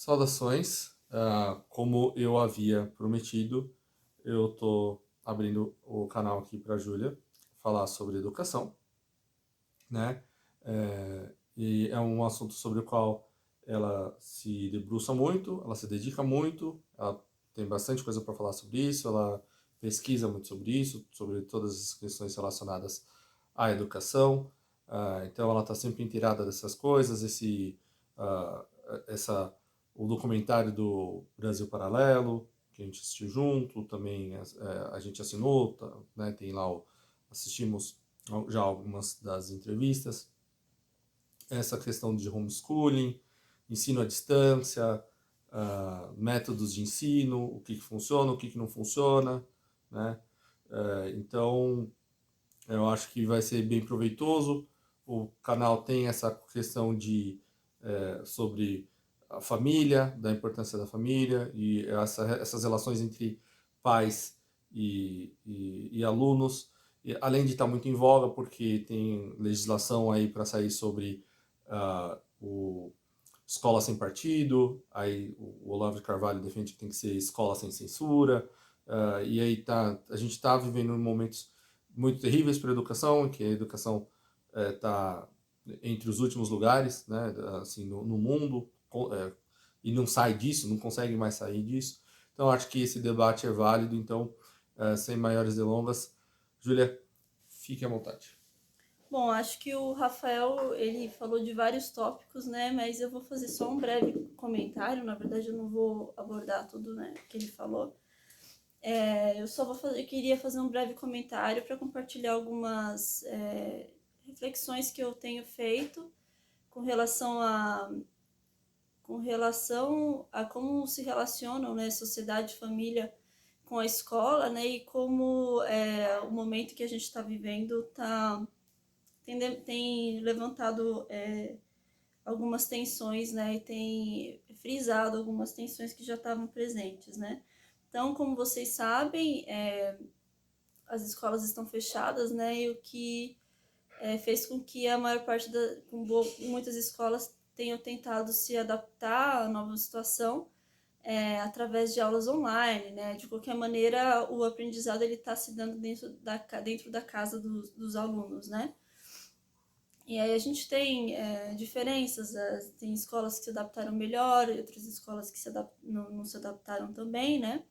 Saudações. Como eu havia prometido, eu estou abrindo o canal aqui para a Júlia falar sobre educação, né? E é um assunto sobre o qual ela se debruça muito, ela se dedica muito, ela tem bastante coisa para falar sobre isso, ela pesquisa muito sobre isso, sobre todas as questões relacionadas à educação. Então ela está sempre inteirada dessas coisas, ah, essa o documentário do Brasil Paralelo, que a gente assistiu junto, também a gente assinou, né, tem lá assistimos já algumas das entrevistas, essa questão de homeschooling, ensino à distância, métodos de ensino, o que funciona, o que não funciona, né? Então, eu acho que vai ser bem proveitoso. O canal tem essa questão sobre a família, da importância da família e essas relações entre pais e alunos, e, além de estar muito em voga, porque tem legislação aí para sair sobre o escola sem partido, aí o Olavo de Carvalho defende que tem que ser escola sem censura, e aí a gente está vivendo momentos muito terríveis para a educação, que a educação está entre os últimos lugares, né, assim, no mundo, e não sai disso, não consegue mais sair disso. Então, acho que esse debate é válido. Então, sem maiores delongas, Júlia, fique à vontade. Bom, acho que o Rafael, ele falou de vários tópicos, né? Mas eu vou fazer só um breve comentário. Na verdade, eu não vou abordar tudo, né, que ele falou. Eu só eu queria fazer um breve comentário para compartilhar algumas reflexões que eu tenho feito com relação a como se relacionam, né, sociedade e família com a escola, né, e como o momento que a gente está vivendo tem levantado algumas tensões, né, e tem frisado algumas tensões que já estavam presentes, né. Então, como vocês sabem, as escolas estão fechadas, né, e o que fez com que a maior parte muitas escolas tenham tentado se adaptar à nova situação através de aulas online, né? De qualquer maneira, o aprendizado ele está se dando dentro da casa dos alunos, né? E aí a gente tem diferenças, tem escolas que se adaptaram melhor, e outras escolas que não se adaptaram também, né?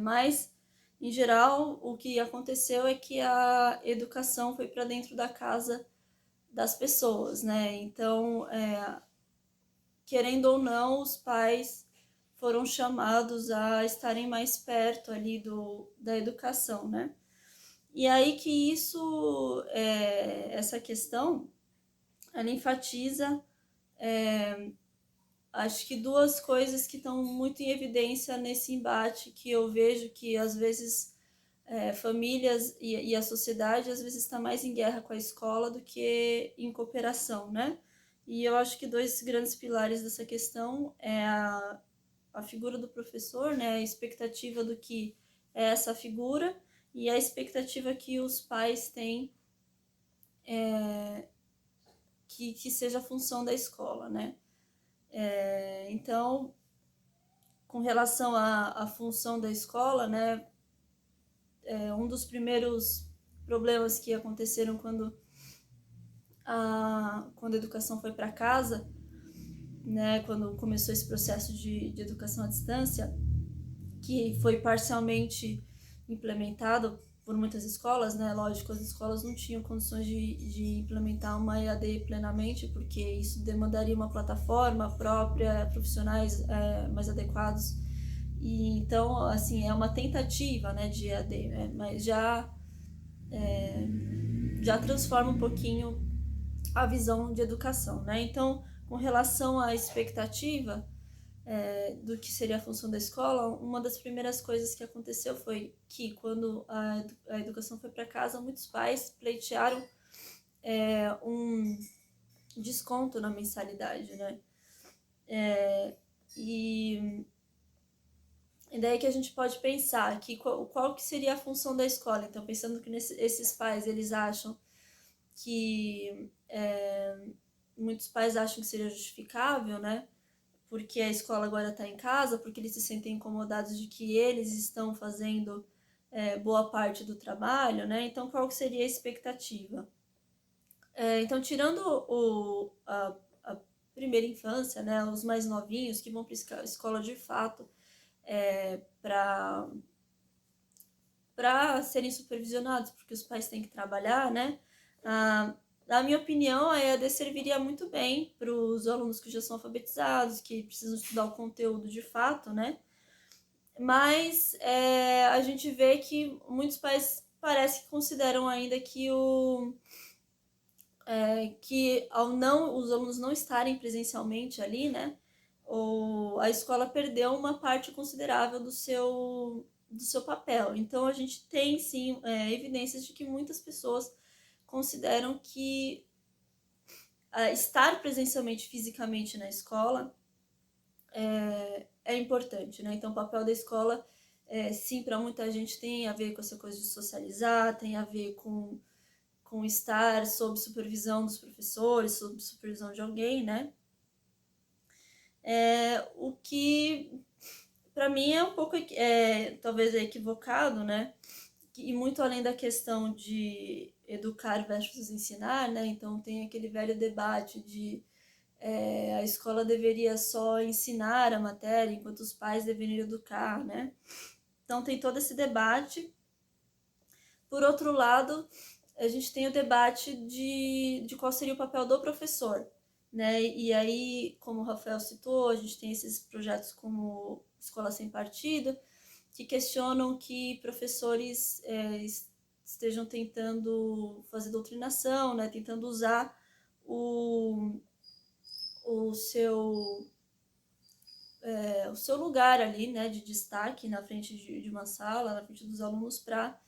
Mas, em geral, o que aconteceu é que a educação foi para dentro da casa das pessoas, né? Então, querendo ou não, os pais foram chamados a estarem mais perto ali da educação, né? E aí que essa questão, ela enfatiza, acho que duas coisas que estão muito em evidência nesse embate, que eu vejo que às vezes famílias e a sociedade às vezes está mais em guerra com a escola do que em cooperação, né? E eu acho que dois grandes pilares dessa questão é a figura do professor, né? A expectativa do que é essa figura e a expectativa que os pais têm que seja a função da escola, né? Então, com relação à função da escola, né? Um dos primeiros problemas que aconteceram quando a educação foi para casa, né, quando começou esse processo de educação à distância, que foi parcialmente implementado por muitas escolas, né? Lógico, as escolas não tinham condições de implementar uma EAD plenamente, porque isso demandaria uma plataforma própria, profissionais mais adequados. E então, assim, é uma tentativa, né, de EAD, né? Mas já transforma um pouquinho a visão de educação, né? Então, com relação à expectativa do que seria a função da escola, uma das primeiras coisas que aconteceu foi que, quando a educação foi para casa, muitos pais pleitearam um desconto na mensalidade, né? E daí que a gente pode pensar que qual que seria a função da escola. Então, pensando que esses pais, eles acham que muitos pais acham que seria justificável, né? porque a escola agora está em casa, porque eles se sentem incomodados de que eles estão fazendo boa parte do trabalho, né? Então, qual que seria a expectativa? Então, tirando a primeira infância, né, os mais novinhos que vão para a escola de fato para serem supervisionados, porque os pais têm que trabalhar, né? Na minha opinião, a EAD serviria muito bem para os alunos que já são alfabetizados, que precisam estudar o conteúdo de fato, né? Mas a gente vê que muitos pais parece que consideram ainda que ao não os alunos não estarem presencialmente ali, né, a escola perdeu uma parte considerável do seu papel. Então a gente tem sim evidências de que muitas pessoas consideram que estar presencialmente, fisicamente na escola é importante, né? Então o papel da escola sim, para muita gente tem a ver com essa coisa de socializar, tem a ver com estar sob supervisão dos professores, sob supervisão de alguém, né? O que para mim é um pouco talvez equivocado, né? E muito além da questão de educar versus ensinar, né? Então tem aquele velho debate de a escola deveria só ensinar a matéria, enquanto os pais deveriam educar, né? Então tem todo esse debate. Por outro lado, a gente tem o debate de qual seria o papel do professor, né? E aí, como o Rafael citou, a gente tem esses projetos como Escola Sem Partido, que questionam que professores estejam tentando fazer doutrinação, né? Tentando usar o seu o seu lugar ali, né, de destaque na frente de uma sala, na frente dos alunos, para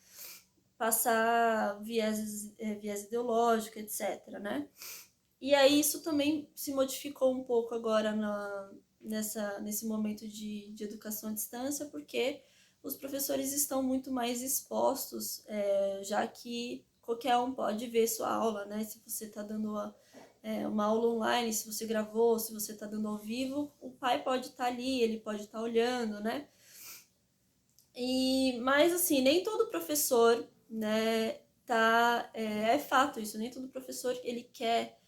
passar viés ideológico, etc., né? E aí isso também se modificou um pouco agora nesse momento de educação à distância, porque os professores estão muito mais expostos, já que qualquer um pode ver sua aula, né? Se você está dando uma aula online, se você gravou, se você está dando ao vivo, o pai pode estar ali, ele pode estar olhando, né? Mas assim, nem todo professor, né, é fato isso, nem todo professor ele quer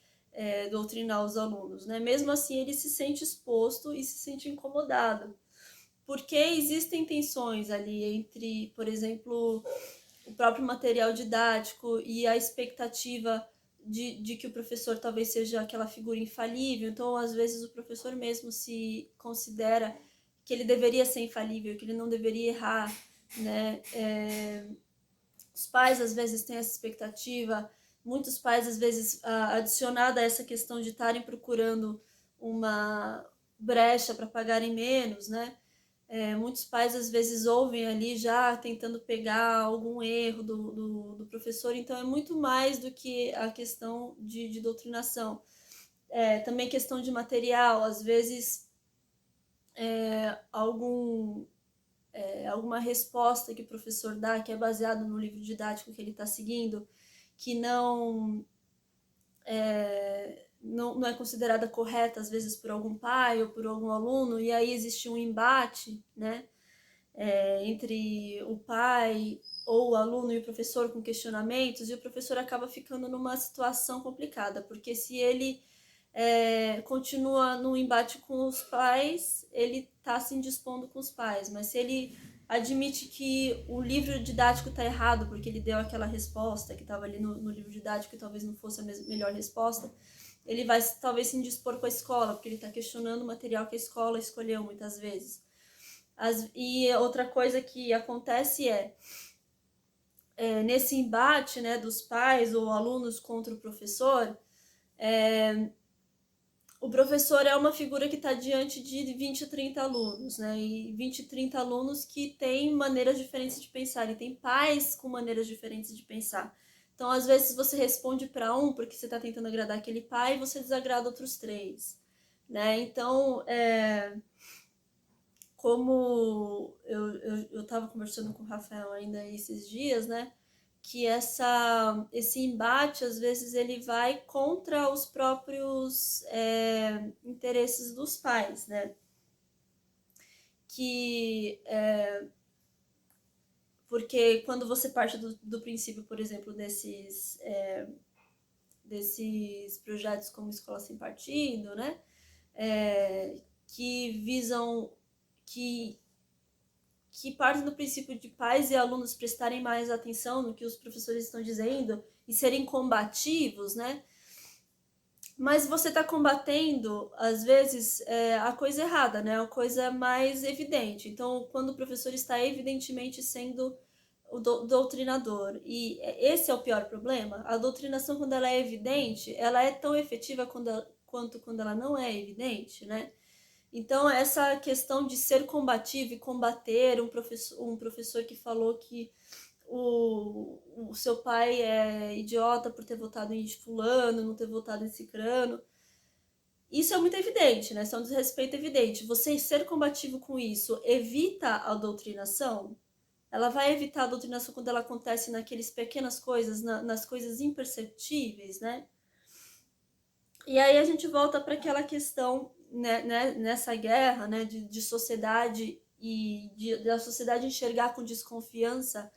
doutrinar os alunos, né? Mesmo assim, ele se sente exposto e se sente incomodado, porque existem tensões ali entre, por exemplo, o próprio material didático e a expectativa de que o professor talvez seja aquela figura infalível. Então, às vezes, o professor mesmo se considera que ele deveria ser infalível, que ele não deveria errar, né? Os pais, às vezes, têm essa expectativa. Muitos pais, às vezes, adicionada a essa questão de estarem procurando uma brecha para pagarem menos, né? Muitos pais às vezes ouvem ali já tentando pegar algum erro do professor, então é muito mais do que a questão de doutrinação. Também questão de material, às vezes alguma resposta que o professor dá, que é baseado no livro didático que ele está seguindo, que não é considerada correta, às vezes, por algum pai ou por algum aluno, e aí existe um embate, né? Entre o pai ou o aluno e o professor com questionamentos, e o professor acaba ficando numa situação complicada, porque se ele continua no embate com os pais, ele está se indispondo com os pais, mas se ele admite que o livro didático está errado, porque ele deu aquela resposta que estava ali no livro didático e talvez não fosse a melhor resposta, ele vai talvez se indispor com a escola, porque ele está questionando o material que a escola escolheu muitas vezes. E outra coisa que acontece nesse embate, né, dos pais ou alunos contra o professor, o professor é uma figura que está diante de 20, 30 alunos, né? E 20, 30 alunos que têm maneiras diferentes de pensar, e tem pais com maneiras diferentes de pensar. Então, às vezes, você responde para um porque você está tentando agradar aquele pai e você desagrada outros três, né? Então, como eu estava conversando com o Rafael ainda esses dias, né? esse embate, às vezes, ele vai contra os próprios interesses dos pais, né? Porque quando você parte do princípio, por exemplo, desses projetos como Escola Sem Partido, né? Que visam, que partem do princípio de pais e alunos prestarem mais atenção no que os professores estão dizendo e serem combativos, né? Mas você está combatendo, às vezes, a coisa errada, né? A coisa mais evidente. Então, quando o professor está evidentemente sendo o doutrinador, e esse é o pior problema, a doutrinação, quando ela é evidente, ela é tão efetiva quanto quando ela não é evidente, né? Então, essa questão de ser combativo e combater um professor que falou que o seu pai é idiota por ter votado em fulano, não ter votado em cicrano. Isso é muito evidente, né? Isso é um desrespeito evidente. Você ser combativo com isso evita a doutrinação? Ela vai evitar a doutrinação quando ela acontece naquelas pequenas coisas, nas coisas imperceptíveis, né? E aí a gente volta para aquela questão, né, nessa guerra, né, de sociedade e da sociedade enxergar com desconfiança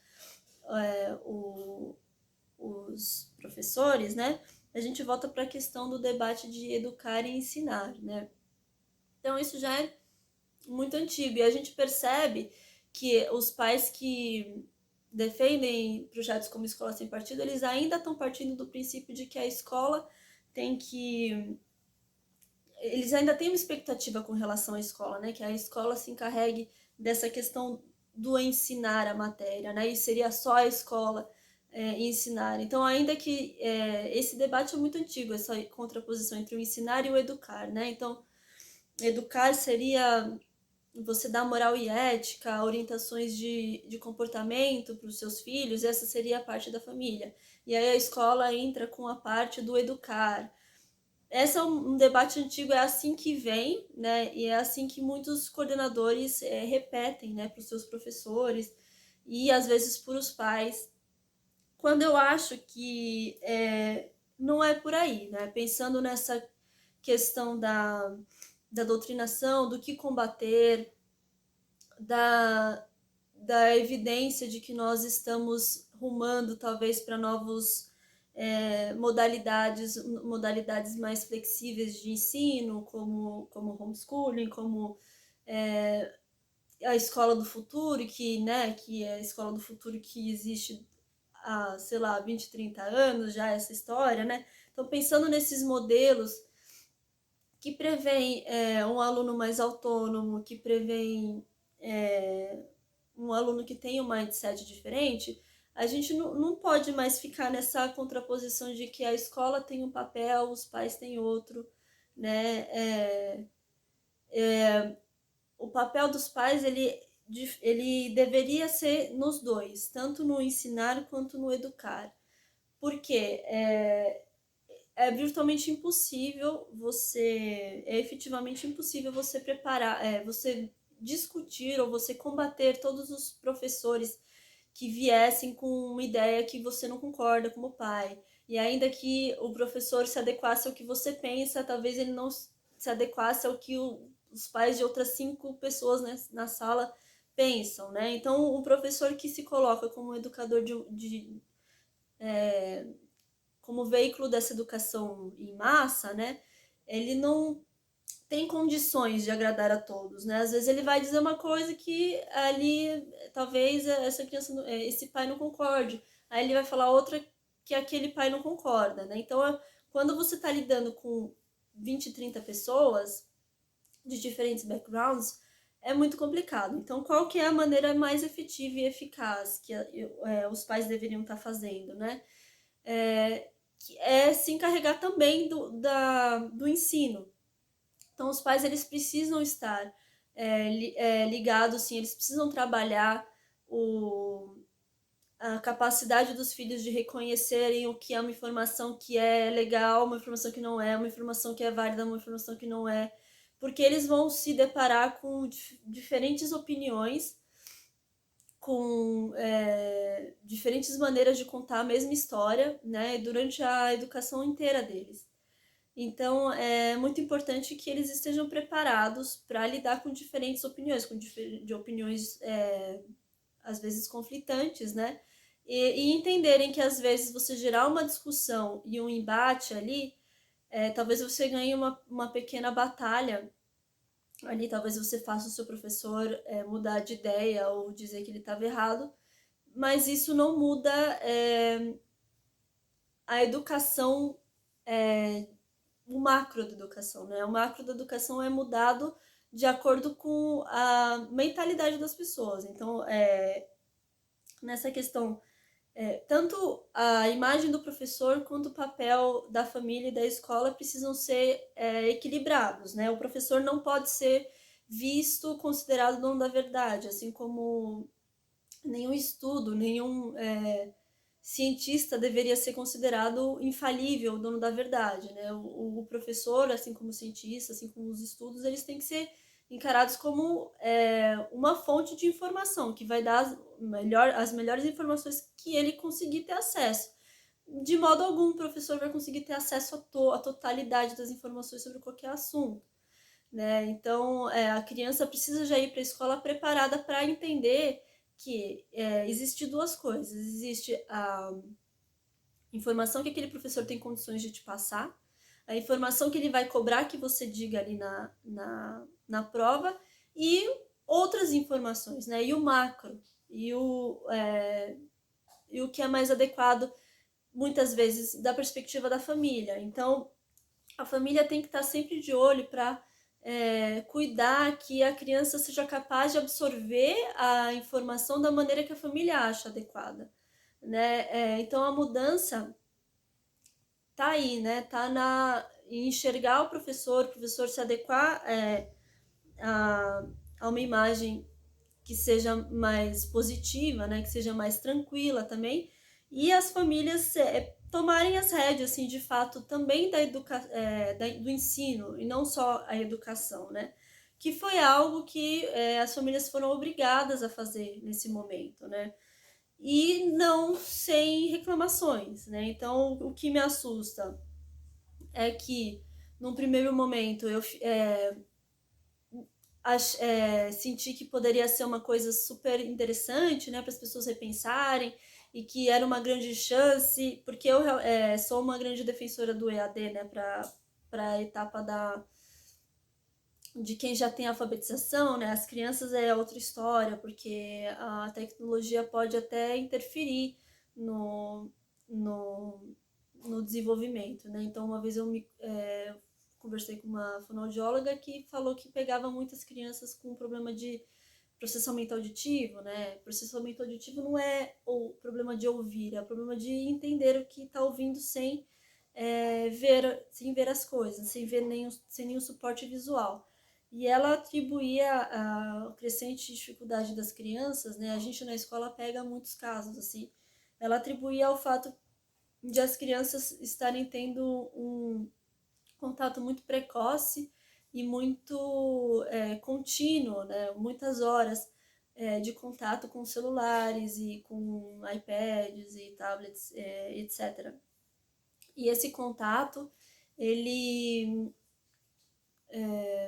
os professores, né? A gente volta para a questão do debate de educar e ensinar, né? Então isso já é muito antigo e a gente percebe que os pais que defendem projetos como Escola Sem Partido, eles ainda estão partindo do princípio de que a escola tem que... Eles ainda têm uma expectativa com relação à escola, né? Que a escola se encarregue dessa questão do ensinar a matéria, né? E seria só a escola ensinar. Então, ainda que esse debate é muito antigo, essa contraposição entre o ensinar e o educar, né? Então, educar seria você dar moral e ética, orientações de comportamento para os seus filhos, essa seria a parte da família. E aí a escola entra com a parte do educar. Esse é um debate antigo, é assim que vem, né? E é assim que muitos coordenadores repetem, né, para os seus professores e às vezes para os pais. Quando eu acho que não é por aí, né? Pensando nessa questão da doutrinação, do que combater, da evidência de que nós estamos rumando talvez para novos modalidades mais flexíveis de ensino, como homeschooling, como a escola do futuro, que é a escola do futuro que existe há, sei lá, 20, 30 anos já, essa história, né? Então, pensando nesses modelos que prevêem um aluno mais autônomo, que prevêem um aluno que tem um mindset diferente, a gente não pode mais ficar nessa contraposição de que a escola tem um papel, os pais têm outro, né? O papel dos pais, ele deveria ser nos dois, tanto no ensinar quanto no educar. Porque é virtualmente impossível é efetivamente impossível você preparar, você discutir ou você combater todos os professores que viessem com uma ideia que você não concorda como pai. E ainda que o professor se adequasse ao que você pensa, talvez ele não se adequasse ao que os pais de outras 5 pessoas, né, na sala pensam, né? Então, um professor que se coloca como educador como veículo dessa educação em massa, né? Ele não tem condições de agradar a todos, né? Às vezes ele vai dizer uma coisa que ali talvez essa criança, esse pai não concorde. Aí ele vai falar outra que aquele pai não concorda, né? Então, quando você está lidando com 20, 30 pessoas de diferentes backgrounds, é muito complicado. Então, qual que é a maneira mais efetiva e eficaz que os pais deveriam estar fazendo, né? Se encarregar também do ensino. Então, os pais, eles precisam estar ligados, sim, eles precisam trabalhar a capacidade dos filhos de reconhecerem o que é uma informação que é legal, uma informação que não é, uma informação que é válida, uma informação que não é, porque eles vão se deparar com diferentes opiniões, com diferentes maneiras de contar a mesma história, né, durante a educação inteira deles. Então, é muito importante que eles estejam preparados para lidar com diferentes opiniões, de opiniões às vezes conflitantes, né? E entenderem que às vezes você gerar uma discussão e um embate ali, talvez você ganhe uma pequena batalha ali, talvez você faça o seu professor mudar de ideia ou dizer que ele estava errado, mas isso não muda a educação, o macro da educação, né? O macro da educação é mudado de acordo com a mentalidade das pessoas. Então, nessa questão, tanto a imagem do professor quanto o papel da família e da escola precisam ser equilibrados, né? O professor não pode ser visto, considerado dono da verdade, assim como nenhum estudo, nenhum cientista deveria ser considerado infalível, dono da verdade, né? O professor, assim como o cientista, assim como os estudos, eles têm que ser encarados como uma fonte de informação, que vai dar as melhores informações que ele conseguir ter acesso. De modo algum, o professor vai conseguir ter acesso à totalidade das informações sobre qualquer assunto, né? Então, a criança precisa já ir para a escola preparada para entender que existe duas coisas. Existe a informação que aquele professor tem condições de te passar, a informação que ele vai cobrar que você diga ali na prova, e outras informações, né? E o macro, e o que é mais adequado, muitas vezes, da perspectiva da família. Então, a família tem que estar sempre de olho para cuidar que a criança seja capaz de absorver a informação da maneira que a família acha adequada, né? Então a mudança tá aí, né? Tá em enxergar o professor se adequar a uma imagem que seja mais positiva, né? Que seja mais tranquila também, e as famílias tomarem as rédeas, assim, de fato, também do ensino, e não só a educação, né? Que foi algo que as famílias foram obrigadas a fazer nesse momento, né? E não sem reclamações, né? Então, o que me assusta é que, num primeiro momento, eu senti que poderia ser uma coisa super interessante, né, para as pessoas repensarem, e que era uma grande chance, porque eu sou uma grande defensora do EAD, né, para a etapa de quem já tem alfabetização, né, as crianças é outra história, porque a tecnologia pode até interferir no, no, no desenvolvimento, né, então uma vez eu conversei com uma fonoaudióloga que falou que pegava muitas crianças com problema de processamento auditivo, né? Processamento auditivo não é o problema de ouvir, é o problema de entender o que está ouvindo sem ver as coisas, sem nenhum suporte visual. E ela atribuía a crescente dificuldade das crianças, né? A gente na escola pega muitos casos assim. Ela atribuía ao fato de as crianças estarem tendo um contato muito precoce e muito contínuo, né? Muitas horas de contato com celulares e com iPads e tablets, etc. E esse contato, ele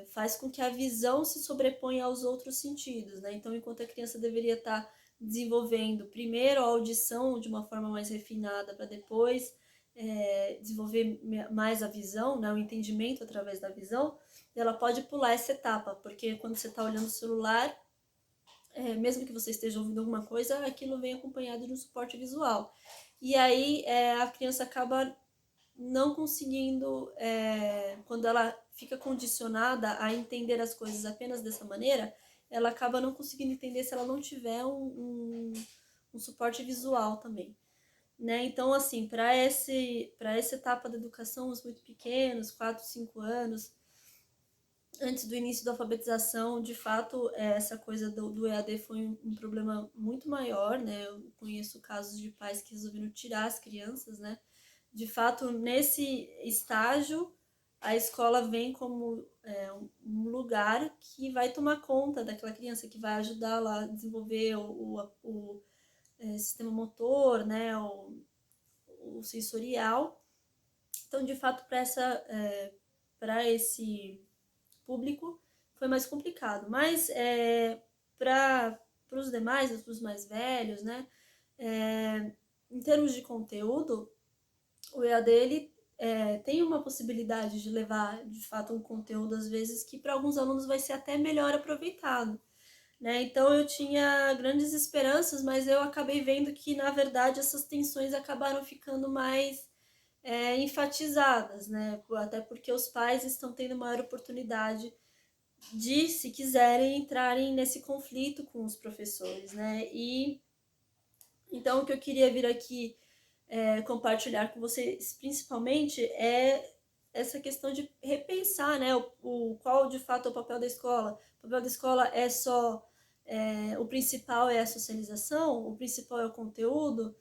faz com que a visão se sobreponha aos outros sentidos, né? Então, enquanto a criança deveria estar desenvolvendo primeiro a audição de uma forma mais refinada para depois desenvolver mais a visão, né, o entendimento através da visão, ela pode pular essa etapa, porque quando você está olhando o celular, mesmo que você esteja ouvindo alguma coisa, aquilo vem acompanhado de um suporte visual. E aí a criança acaba não conseguindo, quando ela fica condicionada a entender as coisas apenas dessa maneira, ela acaba não conseguindo entender se ela não tiver um suporte visual também. Né? Então, assim, para essa etapa da educação, os muito pequenos, 4, 5 anos, antes do início da alfabetização, de fato, essa coisa do EAD foi um problema muito maior, né? Eu conheço casos de pais que resolveram tirar as crianças, né? De fato, nesse estágio, a escola vem como um lugar que vai tomar conta daquela criança, que vai ajudar lá a desenvolver o sistema motor, né, o sensorial. Então, de fato, para esse público foi mais complicado. Mas para os demais, para os mais velhos, né, em termos de conteúdo, o EAD ele, tem uma possibilidade de levar, de fato, um conteúdo, às vezes, que para alguns alunos vai ser até melhor aproveitado. Né? Então eu tinha grandes esperanças, mas eu acabei vendo que, na verdade, essas tensões acabaram ficando mais enfatizadas, né? Até porque os pais estão tendo maior oportunidade de, se quiserem, entrarem nesse conflito com os professores, né? E então o que eu queria vir aqui compartilhar com vocês, principalmente, é essa questão de repensar, né, qual de fato é o papel da escola. O papel da escola é só o principal é a socialização, o principal é o conteúdo.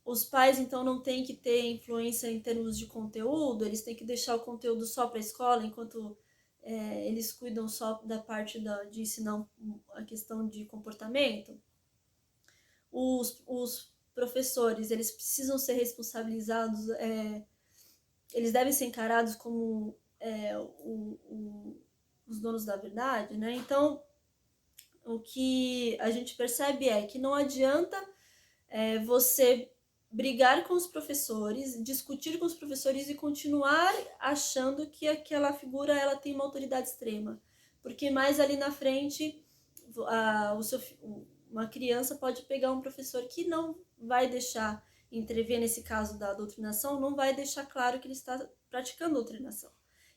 Os pais, então, não têm que ter influência em termos de conteúdo, eles têm que deixar o conteúdo só para a escola, enquanto eles cuidam só da parte de ensinar a questão de comportamento. Os professores, eles precisam ser responsabilizados, eles devem ser encarados como os donos da verdade, né? Então, o que a gente percebe é que não adianta você brigar com os professores, discutir com os professores e continuar achando que aquela figura ela tem uma autoridade extrema, porque mais ali na frente uma criança pode pegar um professor que não vai deixar intervir nesse caso da doutrinação, não vai deixar claro que ele está praticando doutrinação.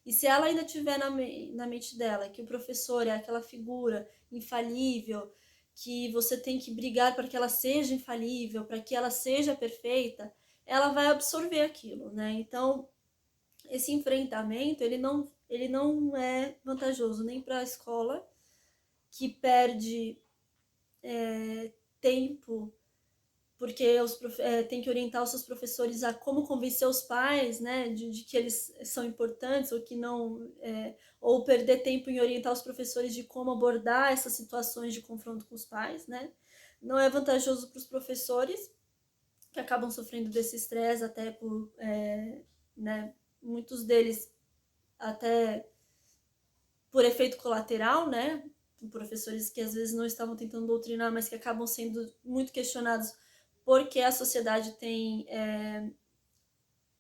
E se ela ainda tiver na mente dela que o professor é aquela figura infalível, que você tem que brigar para que ela seja infalível, para que ela seja perfeita, ela vai absorver aquilo, né? Então, esse enfrentamento, ele não é vantajoso nem para a escola, que perde tempo, porque tem que orientar os seus professores a como convencer os pais, né, de que eles são importantes ou que não, ou perder tempo em orientar os professores de como abordar essas situações de confronto com os pais, né. Não é vantajoso para os professores, que acabam sofrendo desse estresse até por, né, muitos deles até por efeito colateral, né, professores que às vezes não estavam tentando doutrinar, mas que acabam sendo muito questionados porque a sociedade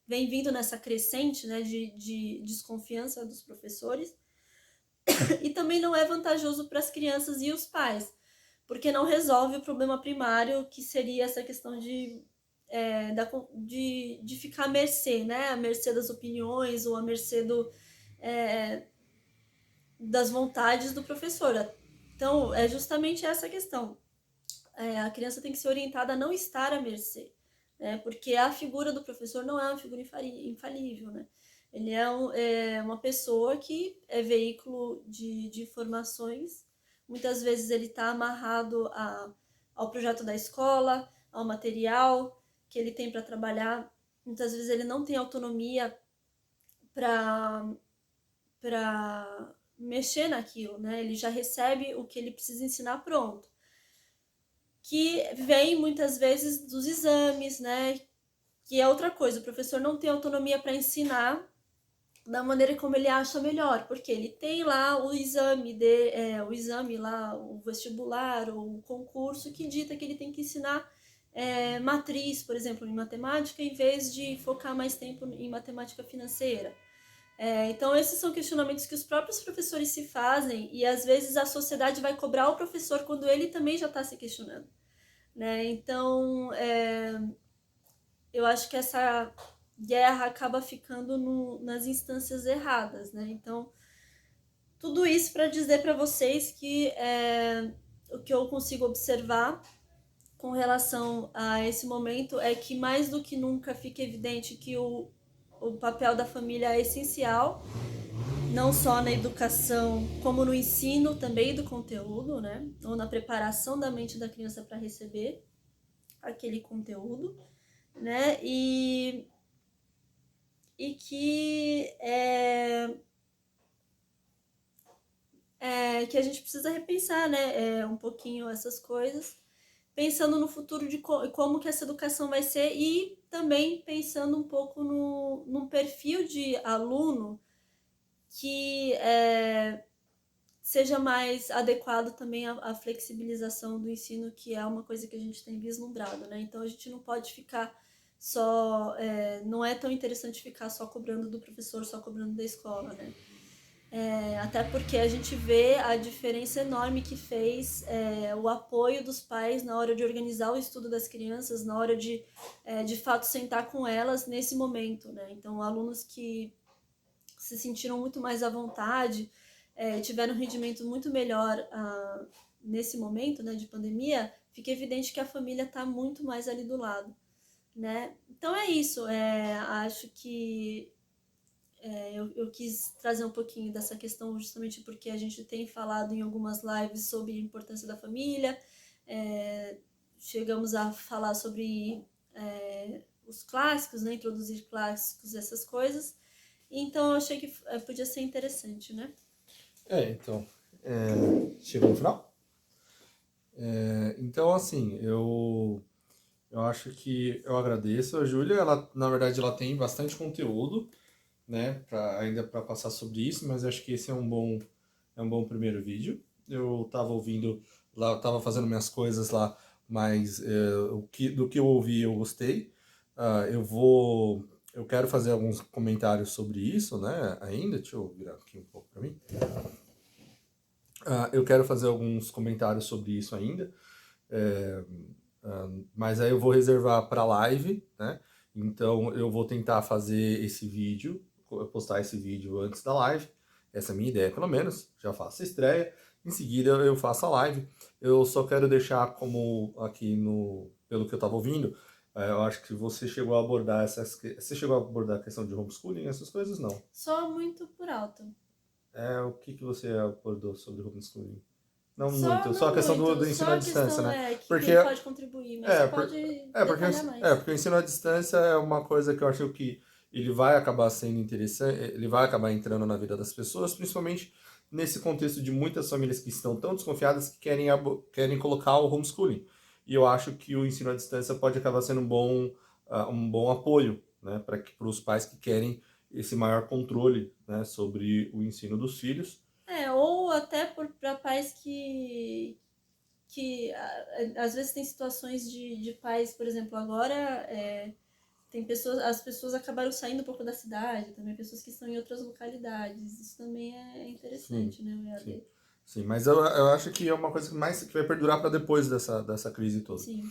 vem vindo nessa crescente, né, de desconfiança dos professores. E também não é vantajoso para as crianças e os pais, porque não resolve o problema primário, que seria essa questão de ficar à mercê, né? À mercê das opiniões ou à mercê das vontades do professor. Então, é justamente essa questão. A criança tem que ser orientada a não estar à mercê, né? Porque a figura do professor não é uma figura infalível, né? Ele é uma pessoa que é veículo de informações. Muitas vezes ele está amarrado ao projeto da escola, ao material que ele tem para trabalhar. Muitas vezes ele não tem autonomia para mexer naquilo, né? Ele já recebe o que ele precisa ensinar pronto, que vem muitas vezes dos exames, né? Que é outra coisa, o professor não tem autonomia para ensinar da maneira como ele acha melhor, porque ele tem lá o exame lá, o vestibular, ou o concurso que dita que ele tem que ensinar matriz, por exemplo, em matemática, em vez de focar mais tempo em matemática financeira. Então, esses são questionamentos que os próprios professores se fazem, e às vezes a sociedade vai cobrar o professor quando ele também já está se questionando, né? Então, eu acho que essa guerra acaba ficando nas instâncias erradas, né? Então, tudo isso para dizer para vocês que o que eu consigo observar com relação a esse momento é que mais do que nunca fica evidente que o papel da família é essencial, não só na educação, como no ensino também do conteúdo, né? Ou na preparação da mente da criança para receber aquele conteúdo, né? E que que a gente precisa repensar, né, um pouquinho essas coisas, pensando no futuro de como que essa educação vai ser e também pensando um pouco num perfil de aluno que seja mais adequado também à flexibilização do ensino, que é uma coisa que a gente tem vislumbrado, né? Então a gente não pode ficar só, não é tão interessante ficar só cobrando do professor, só cobrando da escola, né? Até porque a gente vê a diferença enorme que fez o apoio dos pais na hora de organizar o estudo das crianças, na hora de fato sentar com elas nesse momento, né? Então, alunos que se sentiram muito mais à vontade, tiveram um rendimento muito melhor nesse momento, né, de pandemia, fica evidente que a família está muito mais ali do lado, né? Então é isso, acho que eu quis trazer um pouquinho dessa questão justamente porque a gente tem falado em algumas lives sobre a importância da família, chegamos a falar sobre os clássicos, né, introduzir clássicos, essas coisas. Então eu achei que podia ser interessante, né? Então, chegou no final? Então, assim, eu acho que eu agradeço a Júlia. Ela, na verdade, ela tem bastante conteúdo, né, ainda para passar sobre isso, mas acho que esse é um bom primeiro vídeo. Eu estava ouvindo lá, eu estava fazendo minhas coisas lá, mas do que eu ouvi eu gostei. Eu quero fazer alguns comentários sobre isso, né, ainda. Deixa eu virar aqui um pouco para mim. Eu quero fazer alguns comentários sobre isso ainda, mas aí eu vou reservar para live, né? Então eu vou tentar fazer esse vídeo, postar esse vídeo antes da live. Essa é a minha ideia, pelo menos. Já faço a estreia. Em seguida eu faço a live. Eu só quero deixar como aqui no, pelo que eu estava ouvindo, eu acho que você chegou a abordar você chegou a abordar a questão de homeschooling, essas coisas não? Só muito por alto. O que você abordou sobre homeschooling? Não Só muito, só a não questão muito, do ensino só à a distância, questão né? que Porque ele pode contribuir, mas você é, por- pode porque, detalhar mais. porque o ensino à distância é uma coisa que eu acho que ele vai acabar sendo interessante, ele vai acabar entrando na vida das pessoas, principalmente nesse contexto de muitas famílias que estão tão desconfiadas que querem colocar o homeschooling. E eu acho que o ensino à distância pode acabar sendo um bom apoio, né, para os pais que querem esse maior controle, né, sobre o ensino dos filhos. Ou até para pais que às vezes tem situações de pais, por exemplo, agora tem as pessoas acabaram saindo um pouco da cidade, também pessoas que estão em outras localidades. Isso também é Sim, interessante, né, o sim. EAD? Sim, mas eu acho que é uma coisa que vai perdurar para depois dessa crise toda. Sim.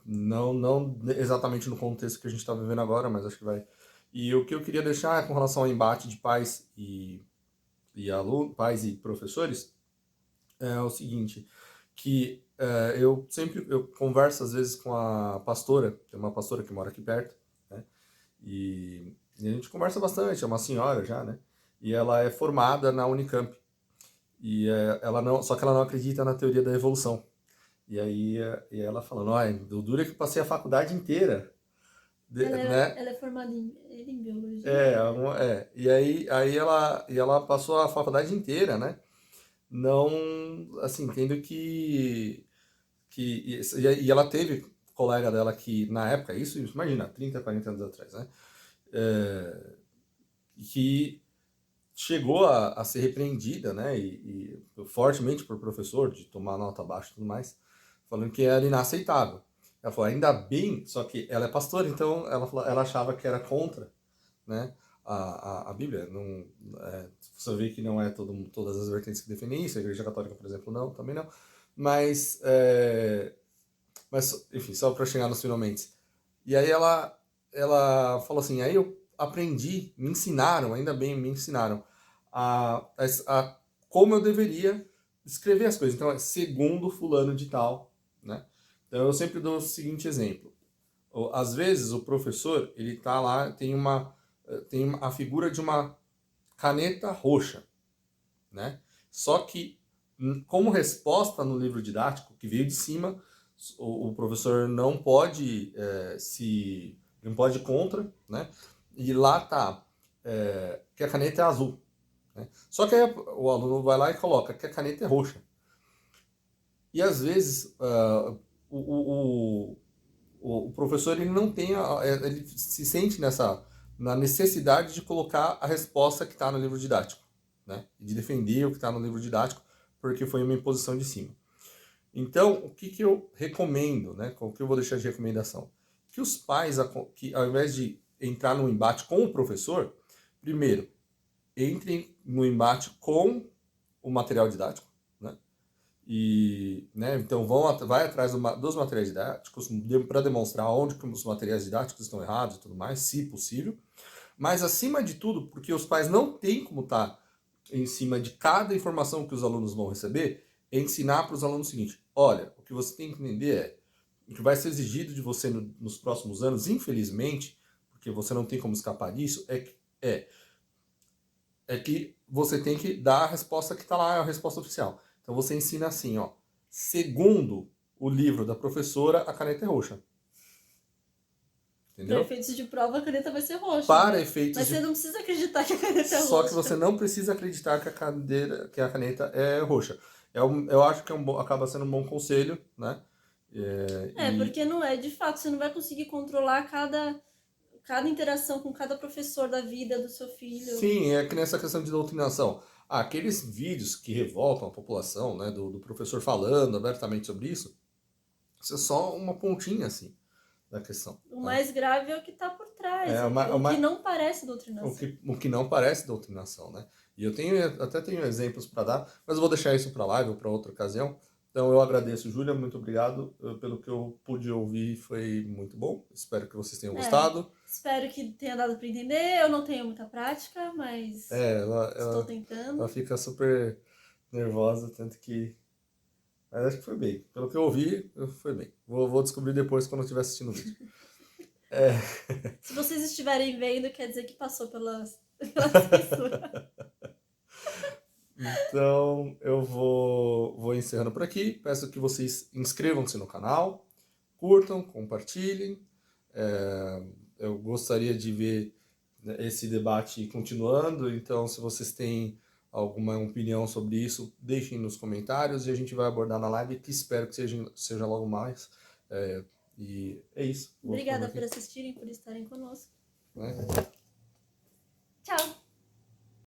Não exatamente no contexto que a gente está vivendo agora, mas acho que vai. E o que eu queria deixar é com relação ao embate de pais e alunos, pais e professores, é o seguinte, que eu converso às vezes com a pastora, tem uma pastora que mora aqui perto, né? E a gente conversa bastante, é uma senhora já, né? E ela é formada na Unicamp. Ela não, só que ela não acredita na teoria da evolução. E aí e ela falando, olha, o duro é que eu passei a faculdade inteira, né? Ela é formada em biologia? E ela passou a faculdade inteira, né? Não, assim, tendo e ela teve colega dela que, na época, isso, imagina, 30, 40 anos atrás, né? Que chegou a ser repreendida, né? E fortemente por professor, de tomar nota baixa e tudo mais, falando que era inaceitável. Ela falou, ainda bem, só que ela é pastora, então ela achava que era contra, né, a Bíblia. Não, você vê que não é todas as vertentes que defendem isso, a Igreja Católica, por exemplo, não, também não. Mas, enfim, só para chegar nos finalmente. E aí ela falou assim, aí eu aprendi, me ensinaram, ainda bem, me ensinaram a como eu deveria escrever as coisas. Então, segundo fulano de tal, né? Então, eu sempre dou o seguinte exemplo. Às vezes, o professor, ele tá lá, tem a figura de uma caneta roxa, né? Só que, como resposta no livro didático que veio de cima, o professor não pode não pode ir contra, né? E lá tá que a caneta é azul. né? Só que aí o aluno vai lá e coloca que a caneta é roxa. E às vezes o professor ele não tem, ele se sente na necessidade de colocar a resposta que está no livro didático, né? De defender o que está no livro didático, porque foi uma imposição de cima. Então, o que eu recomendo, né? O que eu vou deixar de recomendação? Que os pais, que ao invés de entrar no embate com o professor, primeiro, entrem no embate com o material didático, né? E, né, então vai atrás dos materiais didáticos para demonstrar onde que os materiais didáticos estão errados e tudo mais, se possível. Mas, acima de tudo, porque os pais não têm como estar em cima de cada informação que os alunos vão receber, é ensinar para os alunos o seguinte: olha, o que você tem que entender é o que vai ser exigido de você nos próximos anos, infelizmente, porque você não tem como escapar disso, é que você tem que dar a resposta que está lá, a resposta oficial. Então você ensina assim, ó, segundo o livro da professora, a caneta é roxa. Para Entendeu? efeitos de prova, a caneta vai ser roxa. Para né? efeitos Mas de... você não precisa acreditar que a caneta é roxa. Só que você não precisa acreditar que a caneta é roxa. Eu acho que acaba sendo um bom conselho, né? Porque não é, de fato, você não vai conseguir controlar cada interação com cada professor da vida do seu filho. Sim, é que nessa questão de doutrinação. Aqueles vídeos que revoltam a população, né, do professor falando abertamente sobre isso é só uma pontinha, assim, da questão. O Tá? mais grave é o que está por trás, É, o que não parece doutrinação. o que não parece doutrinação, né? E eu até tenho exemplos para dar, mas eu vou deixar isso para live ou para outra ocasião. Então eu agradeço, Júlia, muito obrigado. Pelo que eu pude ouvir, foi muito bom. Espero que vocês tenham gostado. Espero que tenha dado para entender. Eu não tenho muita prática, mas estou tentando. Ela fica super nervosa, tanto que... Mas acho que foi bem. Pelo que eu ouvi, foi bem. Vou descobrir depois quando eu estiver assistindo o vídeo. Se vocês estiverem vendo, quer dizer que passou pela censura. Então, eu vou encerrando por aqui. Peço que vocês inscrevam-se no canal, curtam, compartilhem. Eu gostaria de ver, né, esse debate continuando. Então, se vocês têm alguma opinião sobre isso, deixem nos comentários e a gente vai abordar na live, que espero que seja logo mais. E é isso. Obrigada por assistirem, por estarem conosco. Né? Tchau!